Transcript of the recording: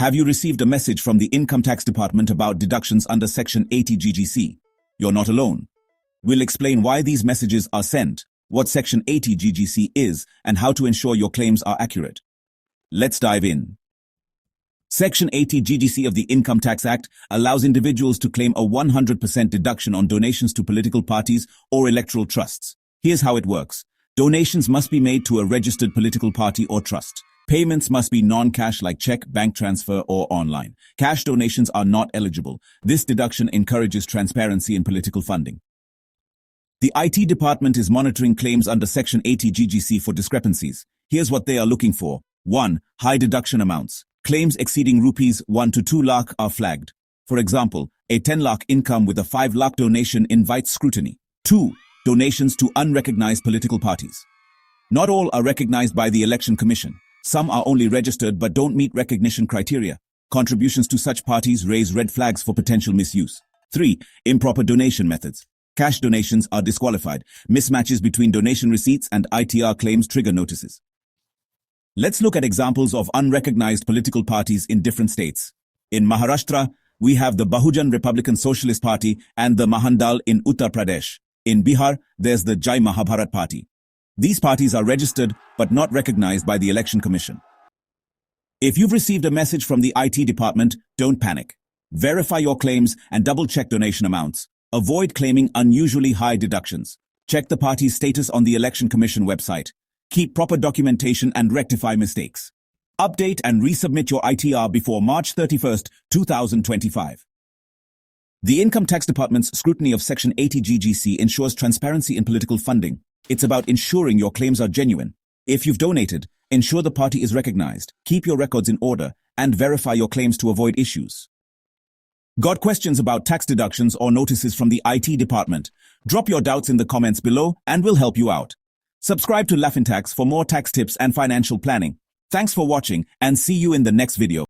Have you received a message from the Income Tax Department about deductions under Section 80 GGC? You're not alone. We'll explain why these messages are sent, what Section 80 GGC is, and how to ensure your claims are accurate. Let's dive in. Section 80 GGC of the Income Tax Act allows individuals to claim a 100% deduction on donations to political parties or electoral trusts. Here's how it works. Donations must be made to a registered political party or trust. Payments must be non-cash like check, bank transfer, or online. Cash donations are not eligible. This deduction encourages transparency in political funding. The IT department is monitoring claims under Section 80 GGC for discrepancies. Here's what they are looking for. 1. High deduction amounts. Claims exceeding rupees 1 to 2 lakh are flagged. For example, a 10 lakh income with a 5 lakh donation invites scrutiny. 2. Donations to unrecognized political parties. Not all are recognized by the Election Commission. Some are only registered but don't meet recognition criteria. Contributions to such parties raise red flags for potential misuse. 3. Improper donation methods. Cash donations are disqualified. Mismatches between donation receipts and ITR claims trigger notices. Let's look at examples of unrecognized political parties in different states. In Maharashtra, we have the Bahujan Republican Socialist Party and the Mahandal in Uttar Pradesh. In Bihar, there's the Jai Mahabharat Party. These parties are registered but not recognized by the Election Commission. If you've received a message from the IT department, don't panic. Verify your claims and double-check donation amounts. Avoid claiming unusually high deductions. Check the party's status on the Election Commission website. Keep proper documentation and rectify mistakes. Update and resubmit your ITR before March 31st, 2025. The Income Tax Department's scrutiny of Section 80 GGC ensures transparency in political funding. It's about ensuring your claims are genuine. If you've donated, ensure the party is recognized, keep your records in order, and verify your claims to avoid issues. Got questions about tax deductions or notices from the IT department? Drop your doubts in the comments below and we'll help you out. Subscribe to Lafintax for more tax tips and financial planning. Thanks for watching and see you in the next video.